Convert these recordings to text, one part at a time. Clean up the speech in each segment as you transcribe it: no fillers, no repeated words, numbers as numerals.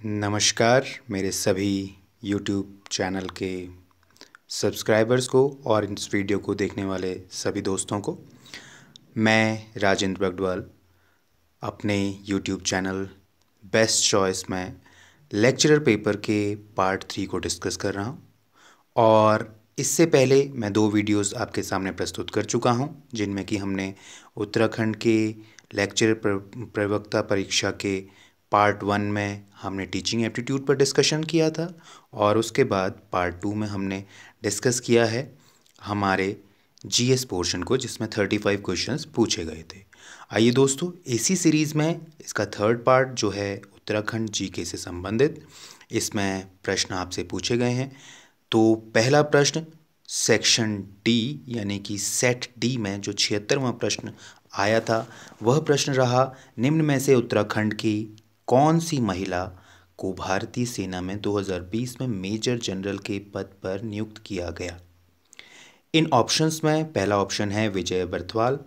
नमस्कार मेरे सभी YouTube चैनल के सब्सक्राइबर्स को और इस वीडियो को देखने वाले सभी दोस्तों को। मैं राजेंद्र बगडवाल अपने YouTube चैनल बेस्ट चॉइस में लेक्चरर पेपर के पार्ट 3 को डिस्कस कर रहा हूं और इससे पहले मैं 2 वीडियोस आपके सामने प्रस्तुत कर चुका हूं, जिनमें कि हमने उत्तराखंड के लेक्चरर प्रवक्ता परीक्षा के पार्ट 1 में हमने टीचिंग एप्टीट्यूड पर डिस्कशन किया था और उसके बाद पार्ट 2 में हमने डिस्कस किया है हमारे जीएस पोर्शन को, जिसमें 35 क्वेश्चंस पूछे गए थे। आइए दोस्तों, इसी सीरीज़ में इसका थर्ड पार्ट जो है उत्तराखंड जीके से संबंधित, इसमें प्रश्न आपसे पूछे गए हैं। तो पहला प्रश्न सेक्शन डी यानी कि सेट डी में जो 76वां प्रश्न आया था वह प्रश्न रहा, निम्न में से उत्तराखंड की कौन सी महिला को भारतीय सेना में 2020 में मेजर जनरल के पद पर नियुक्त किया गया। इन ऑप्शंस में पहला ऑप्शन है विजय बर्थवाल,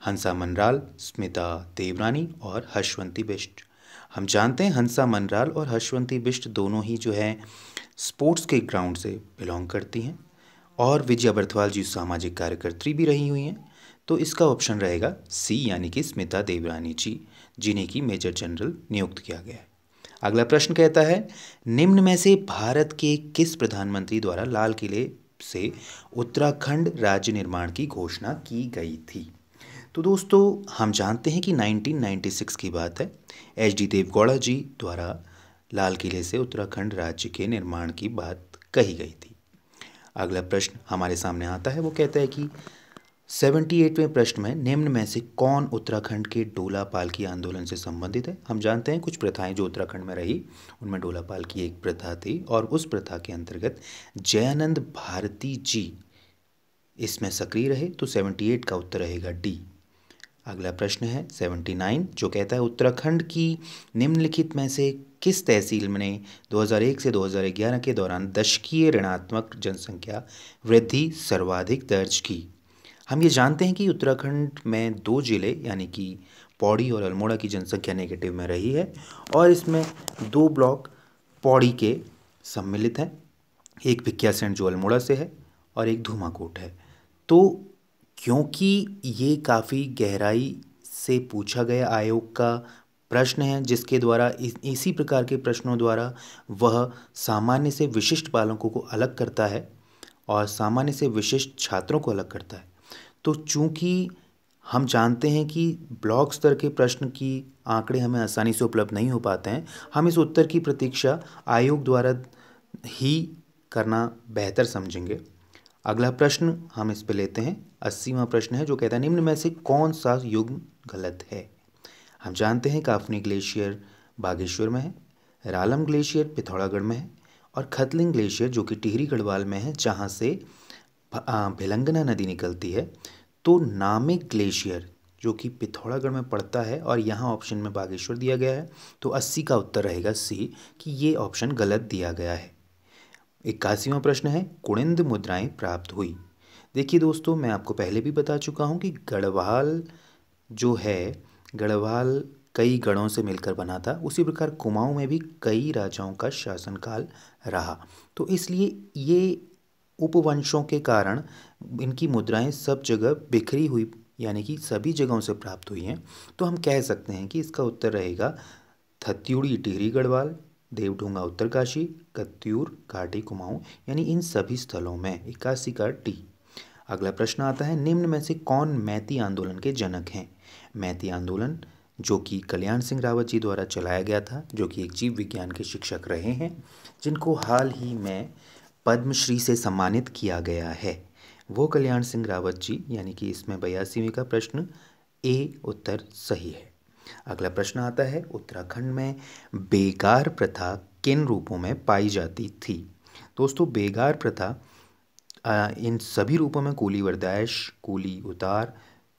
हंसा मनराल, स्मिता देवरानी और हर्षवंती बिष्ट। हम जानते हैं हंसा मनराल और हर्षवंती बिष्ट दोनों ही जो है स्पोर्ट्स के ग्राउंड से बिलोंग करती हैं और विजय बर्थवाल जी सामाजिक कार्यकर्त्री भी रही हुई हैं। तो इसका ऑप्शन रहेगा सी यानी कि स्मिता देवरानी जी, जिन्हें की मेजर जनरल नियुक्त किया गया है। अगला प्रश्न कहता है, निम्न में से भारत के किस प्रधानमंत्री द्वारा लाल किले से उत्तराखंड राज्य निर्माण की घोषणा की गई थी। तो दोस्तों हम जानते हैं कि 1996 की बात है, एच.डी. देवगौड़ा जी द्वारा लाल किले से उत्तराखंड राज्य के निर्माण की बात कही गई थी। अगला प्रश्न हमारे सामने आता है, वो कहता है कि 78वें प्रश्न में निम्न में से कौन उत्तराखंड के डोला पालकी आंदोलन से संबंधित है। हम जानते हैं कुछ प्रथाएं जो उत्तराखंड में रही, उनमें डोला पालकी एक प्रथा थी और उस प्रथा के अंतर्गत जयानंद भारती जी इसमें सक्रिय रहे। तो 78 का उत्तर रहेगा डी। अगला प्रश्न है 79 जो कहता है, उत्तराखंड की निम्नलिखित में से किस तहसील ने 2001 से 2011 के दौरान दशकीय ऋणात्मक जनसंख्या वृद्धि सर्वाधिक दर्ज की। हम ये जानते हैं कि उत्तराखंड में 2 जिले यानी कि पौड़ी और अल्मोड़ा की जनसंख्या नेगेटिव में रही है और इसमें 2 ब्लॉक पौड़ी के सम्मिलित हैं, एक भिकियासैंण जो अल्मोड़ा से है और एक धूमाकोट है। तो क्योंकि ये काफ़ी गहराई से पूछा गया आयोग का प्रश्न है, जिसके द्वारा इसी प्रकार के प्रश्नों द्वारा वह सामान्य से विशिष्ट बालकों को अलग करता है और सामान्य से विशिष्ट छात्रों को अलग करता है। तो चूंकि हम जानते हैं कि ब्लॉक स्तर के प्रश्न की आंकड़े हमें आसानी से उपलब्ध नहीं हो पाते हैं, हम इस उत्तर की प्रतीक्षा आयोग द्वारा ही करना बेहतर समझेंगे। अगला प्रश्न हम इस पे लेते हैं, 80वां प्रश्न है जो कहता है, निम्न में से कौन सा युग्म गलत है। हम जानते हैं काफनी ग्लेशियर बागेश्वर में है, रालम ग्लेशियर पिथौरागढ़ में है और खतलिंग ग्लेशियर जो कि टिहरी गढ़वाल में है, जहाँ से भिलंगना नदी निकलती है। तो नामिक ग्लेशियर जो कि पिथौरागढ़ में पड़ता है और यहाँ ऑप्शन में बागेश्वर दिया गया है। तो 80 का उत्तर रहेगा सी कि ये ऑप्शन गलत दिया गया है। 81वां प्रश्न है, कुणिंद मुद्राएं प्राप्त हुई। देखिए दोस्तों, मैं आपको पहले भी बता चुका हूँ कि गढ़वाल जो है, गढ़वाल कई गढ़ों से मिलकर बना था, उसी प्रकार कुमाऊं में भी कई राजाओं का शासनकाल रहा। तो इसलिए ये उपवंशों के कारण इनकी मुद्राएं सब जगह बिखरी हुई यानी कि सभी जगहों से प्राप्त हुई हैं। तो हम कह सकते हैं कि इसका उत्तर रहेगा थत्यूड़ी टिहरी गढ़वाल, देवढूंगा उत्तरकाशी, कत्यूर घाटी कुमाऊं, यानी इन सभी स्थलों में। 81 का डी। अगला प्रश्न आता है, निम्न में से कौन मैती आंदोलन के जनक हैं। मैती आंदोलन जो कि कल्याण सिंह रावत जी द्वारा चलाया गया था, जो कि एक जीव विज्ञान के शिक्षक रहे हैं, जिनको हाल ही में पद्मश्री से सम्मानित किया गया है, वो कल्याण सिंह रावत जी, यानी कि इसमें 82वें का प्रश्न ए उत्तर सही है। अगला प्रश्न आता है, उत्तराखंड में बेगार प्रथा किन रूपों में पाई जाती थी। दोस्तों बेगार प्रथा इन सभी रूपों में कूली वरदायश, कूली उतार,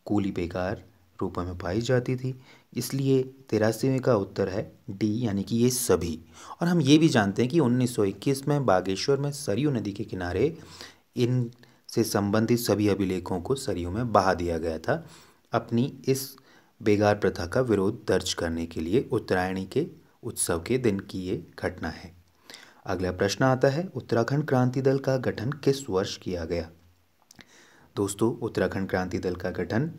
कूली बेगार रूपों में पाई जाती थी, इसलिए 83वें का उत्तर है डी यानी कि ये सभी। और हम ये भी जानते हैं कि 1921 में बागेश्वर में सरयू नदी के किनारे इन से संबंधित सभी अभिलेखों को सरयू में बहा दिया गया था, अपनी इस बेगार प्रथा का विरोध दर्ज करने के लिए उत्तरायणी के उत्सव के दिन की ये घटना है। अगला प्रश्न आता है, उत्तराखंड क्रांति दल का गठन किस वर्ष किया गया? दोस्तों, उत्तराखंड क्रांति दल का गठन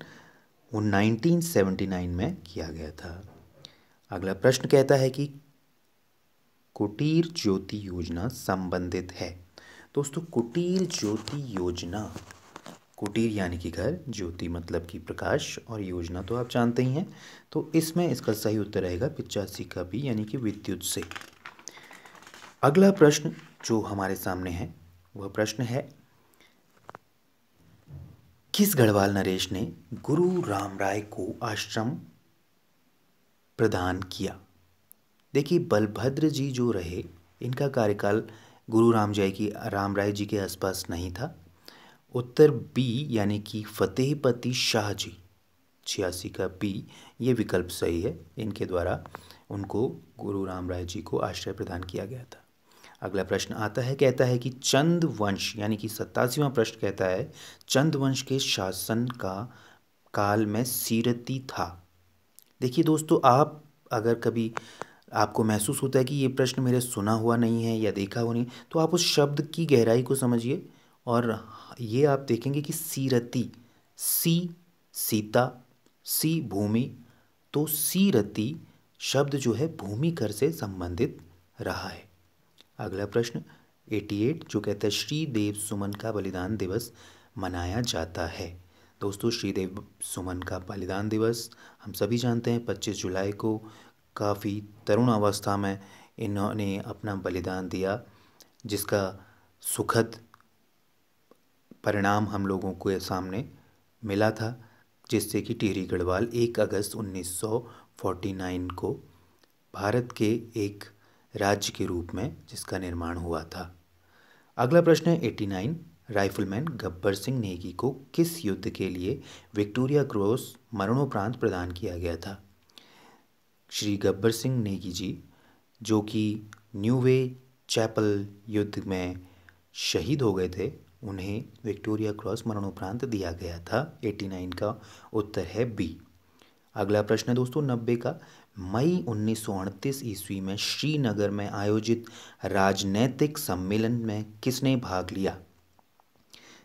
1979 में किया गया था। अगला प्रश्न कहता है कि कुटीर ज्योति योजना संबंधित है। दोस्तों, कुटीर ज्योति योजना, कुटीर यानी कि घर, ज्योति मतलब कि प्रकाश, और योजना तो आप जानते ही हैं, तो इसमें इसका सही उत्तर रहेगा 85 का बी यानी कि विद्युत से। अगला प्रश्न जो हमारे सामने है वह प्रश्न है, किस गढ़वाल नरेश ने गुरु रामराय को आश्रम प्रदान किया? देखिए, बलभद्र जी जो रहे, इनका कार्यकाल गुरु रामराय जी के आसपास नहीं था। उत्तर बी यानी कि फतेहपति शाह जी, 86 का बी, ये विकल्प सही है। इनके द्वारा उनको गुरु रामराय जी को आश्रय प्रदान किया गया था। अगला प्रश्न आता है, कहता है कि चंद वंश यानी कि 87वां प्रश्न कहता है, चंद वंश के शासन का काल में सीरती था। देखिए दोस्तों, आप अगर कभी आपको महसूस होता है कि ये प्रश्न मेरे सुना हुआ नहीं है या देखा हुआ नहीं, तो आप उस शब्द की गहराई को समझिए और ये आप देखेंगे कि सीरती, सी सीता, सी भूमि, तो सीरती शब्द जो है भूमि कर से संबंधित रहा है। अगला प्रश्न 88 जो कहता है, श्रीदेव सुमन का बलिदान दिवस मनाया जाता है। दोस्तों, श्रीदेव सुमन का बलिदान दिवस हम सभी जानते हैं 25 जुलाई को काफ़ी तरुण अवस्था में इन्होंने अपना बलिदान दिया, जिसका सुखद परिणाम हम लोगों को सामने मिला था, जिससे कि टिहरी गढ़वाल 1 अगस्त 1949 को भारत के एक राज्य के रूप में जिसका निर्माण हुआ था। अगला प्रश्न है 89, राइफलमैन गब्बर सिंह नेगी को किस युद्ध के लिए विक्टोरिया क्रॉस मरणोपरांत प्रदान किया गया था? श्री गब्बर सिंह नेगी जी, जो कि न्यूवे चैपल युद्ध में शहीद हो गए थे, उन्हें विक्टोरिया क्रॉस मरणोपरांत दिया गया था। 89 का उत्तर है बी। अगला प्रश्न है दोस्तों 90 का, मई 1938 ईस्वी में श्रीनगर में आयोजित राजनैतिक सम्मेलन में किसने भाग लिया?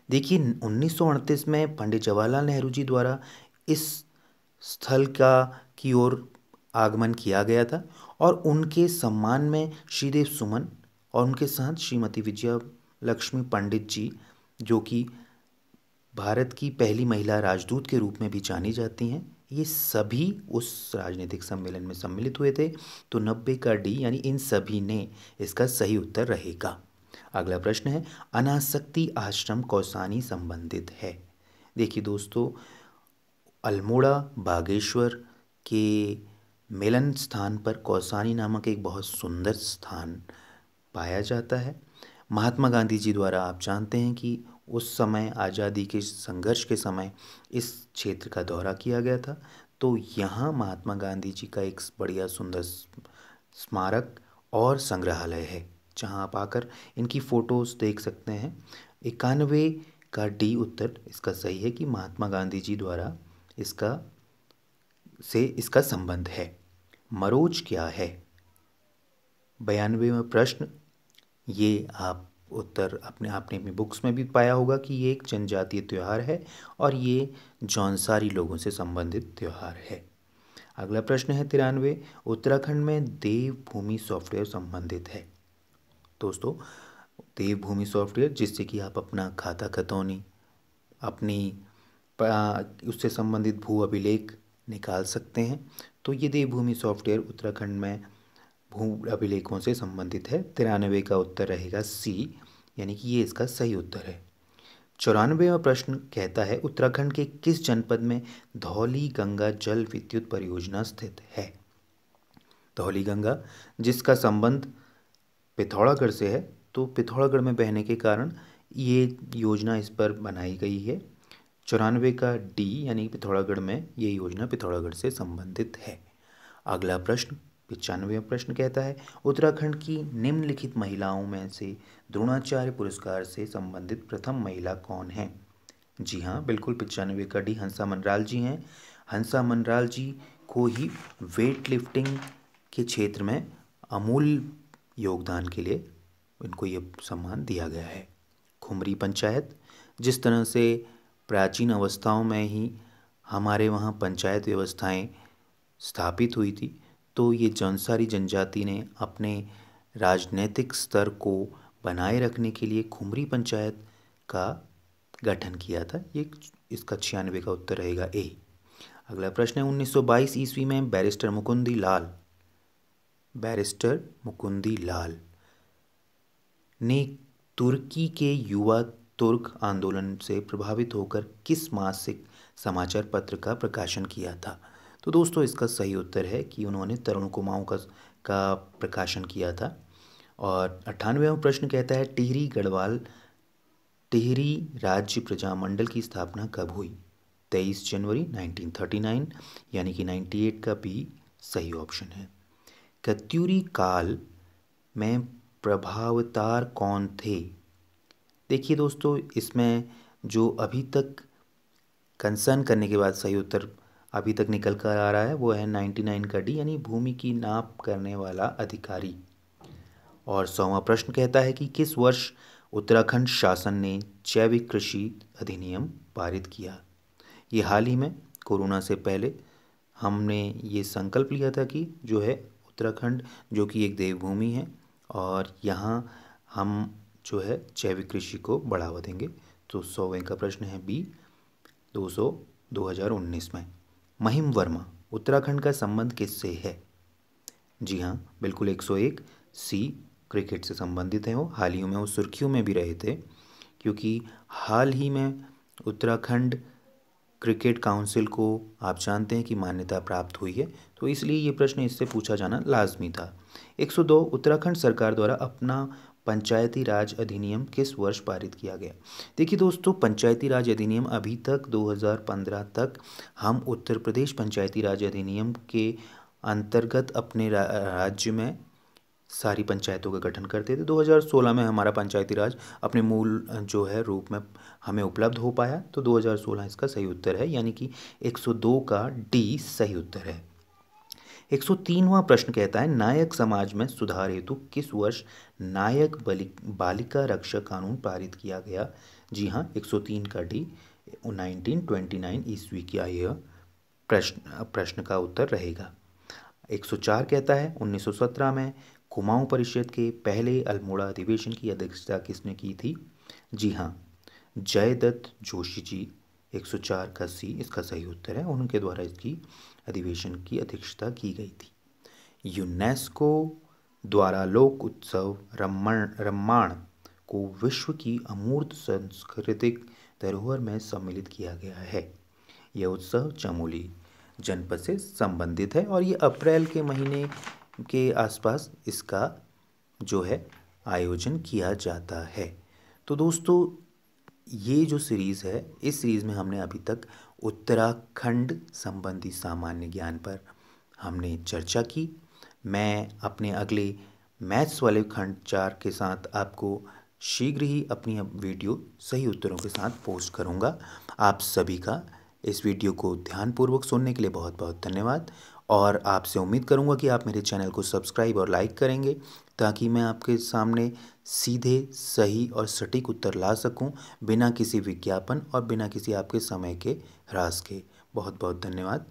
देखिए, 1938 में पंडित जवाहरलाल नेहरू जी द्वारा इस स्थल की ओर आगमन किया गया था और उनके सम्मान में श्रीदेव सुमन और उनके साथ श्रीमती विजया लक्ष्मी पंडित जी, जो कि भारत की पहली महिला राजदूत के रूप में भी जानी जाती हैं, ये सभी उस राजनीतिक सम्मेलन में सम्मिलित हुए थे। तो 90 का डी यानी इन सभी ने इसका सही उत्तर रहेगा। अगला प्रश्न है, अनासक्ति आश्रम कौसानी संबंधित है? देखिए दोस्तों, अल्मोड़ा बागेश्वर के मिलन स्थान पर कौसानी नामक एक बहुत सुंदर स्थान पाया जाता है। महात्मा गांधी जी द्वारा आप जानते हैं कि उस समय आज़ादी के संघर्ष के समय इस क्षेत्र का दौरा किया गया था, तो यहाँ महात्मा गांधी जी का एक बढ़िया सुंदर स्मारक और संग्रहालय है, जहाँ आप आकर इनकी फ़ोटोज़ देख सकते हैं। 91 का डी उत्तर इसका सही है कि महात्मा गांधी जी द्वारा इसका संबंध है। मरोज क्या है? 92वां प्रश्न, ये आप उत्तर आपने अपनी बुक्स में भी पाया होगा कि ये एक जनजातीय त्यौहार है और ये जौनसारी लोगों से संबंधित त्यौहार है। अगला प्रश्न है 93, उत्तराखंड में देवभूमि सॉफ्टवेयर संबंधित है। दोस्तों, देवभूमि सॉफ्टवेयर जिससे कि आप अपना खाता खतौनी, अपनी उससे संबंधित भू अभिलेख निकाल सकते हैं, तो ये देवभूमि सॉफ्टवेयर उत्तराखंड में भू अभिलेखों से संबंधित है। 93 का उत्तर रहेगा सी, यानी कि ये इसका सही उत्तर है। 94वां प्रश्न कहता है, उत्तराखंड के किस जनपद में धौली गंगा जल विद्युत परियोजना स्थित है? धौली गंगा जिसका संबंध पिथौरागढ़ से है, तो पिथौरागढ़ में बहने के कारण ये योजना इस पर बनाई गई है। 94 का डी यानी पिथौरागढ़ में ये योजना पिथौरागढ़ से संबंधित है। अगला प्रश्न 95वां प्रश्न कहता है, उत्तराखंड की निम्नलिखित महिलाओं में से द्रोणाचार्य पुरस्कार से संबंधित प्रथम महिला कौन है? जी हाँ, बिल्कुल 95 का डी हंसा मनराल जी हैं। हंसा मनराल जी को ही वेट लिफ्टिंग के क्षेत्र में अमूल्य योगदान के लिए इनको ये सम्मान दिया गया है। खुमरी पंचायत, जिस तरह से प्राचीन अवस्थाओं में ही हमारे वहाँ पंचायत व्यवस्थाएं स्थापित हुई थी, तो ये जौनसारी जनजाति ने अपने राजनीतिक स्तर को बनाए रखने के लिए खुमरी पंचायत का गठन किया था। ये इसका 96 का उत्तर रहेगा ए। अगला प्रश्न है 1922 ईस्वी में बैरिस्टर मुकुंदी लाल ने तुर्की के युवा तुर्क आंदोलन से प्रभावित होकर किस मासिक समाचार पत्र का प्रकाशन किया था? तो दोस्तों इसका सही उत्तर है कि उन्होंने तरुण कुमाऊं का प्रकाशन किया था। और 98वां प्रश्न कहता है टिहरी राज्य प्रजामंडल की स्थापना कब हुई? 23 जनवरी 1939, यानी कि 98 का बी सही ऑप्शन है। कत्यूरी काल में प्रभावतार कौन थे? देखिए दोस्तों, इसमें जो अभी तक कंसर्न करने के बाद सही उत्तर अभी तक निकल कर आ रहा है वो है 99 का डी, यानी भूमि की नाप करने वाला अधिकारी। और 100वां प्रश्न कहता है कि किस वर्ष उत्तराखंड शासन ने जैविक कृषि अधिनियम पारित किया? ये हाल ही में कोरोना से पहले हमने ये संकल्प लिया था कि जो है उत्तराखंड, जो कि एक देवभूमि है, और यहाँ हम जो है जैविक कृषि को बढ़ावा देंगे। तो 100वें का प्रश्न है बी 2019 में। महिम वर्मा उत्तराखंड का संबंध किससे है? जी हाँ, बिल्कुल 101 सी क्रिकेट से संबंधित है। वो हाल ही में वो सुर्खियों में भी रहे थे, क्योंकि हाल ही में उत्तराखंड क्रिकेट काउंसिल को आप जानते हैं कि मान्यता प्राप्त हुई है, तो इसलिए ये प्रश्न इससे पूछा जाना लाजमी था। 102 उत्तराखंड सरकार द्वारा अपना पंचायती राज अधिनियम किस वर्ष पारित किया गया? देखिए दोस्तों, पंचायती राज अधिनियम अभी तक 2015 तक हम उत्तर प्रदेश पंचायती राज अधिनियम के अंतर्गत अपने राज्य में सारी पंचायतों का गठन करते थे। 2016 में हमारा पंचायती राज अपने मूल जो है रूप में हमें उपलब्ध हो पाया, तो 2016 इसका सही उत्तर है, यानी कि 102 का डी सही उत्तर है। 103वां प्रश्न कहता है नायक समाज में सुधार हेतु किस वर्ष नायक बालिका रक्षा कानून पारित किया गया? जी हाँ, 103 का डी 1929 ईस्वी की यह प्रश्न का उत्तर रहेगा। 104 कहता है 1917 में कुमाऊं परिषद के पहले अल्मोड़ा अधिवेशन की अध्यक्षता किसने की थी? जी हाँ, जयदत्त जोशी जी। 104 का सी इसका सही उत्तर है, उनके द्वारा इसकी अधिवेशन की अध्यक्षता की गई थी। यूनेस्को द्वारा लोक उत्सव रम्माण को विश्व की अमूर्त सांस्कृतिक धरोहर में सम्मिलित किया गया है। यह उत्सव चमोली जनपद से संबंधित है और ये अप्रैल के महीने के आसपास इसका जो है आयोजन किया जाता है। तो दोस्तों, ये जो सीरीज़ है, इस सीरीज़ में हमने अभी तक उत्तराखंड संबंधी सामान्य ज्ञान पर हमने चर्चा की। मैं अपने अगले मैथ्स वाले खंड 4 के साथ आपको शीघ्र ही अपनी वीडियो सही उत्तरों के साथ पोस्ट करूंगा। आप सभी का इस वीडियो को ध्यानपूर्वक सुनने के लिए बहुत बहुत धन्यवाद, और आपसे उम्मीद करूंगा कि आप मेरे चैनल को सब्सक्राइब और लाइक करेंगे, ताकि मैं आपके सामने सीधे, सही और सटीक उत्तर ला सकूं, बिना किसी विज्ञापन और बिना किसी आपके समय के ह्रास के। बहुत बहुत धन्यवाद।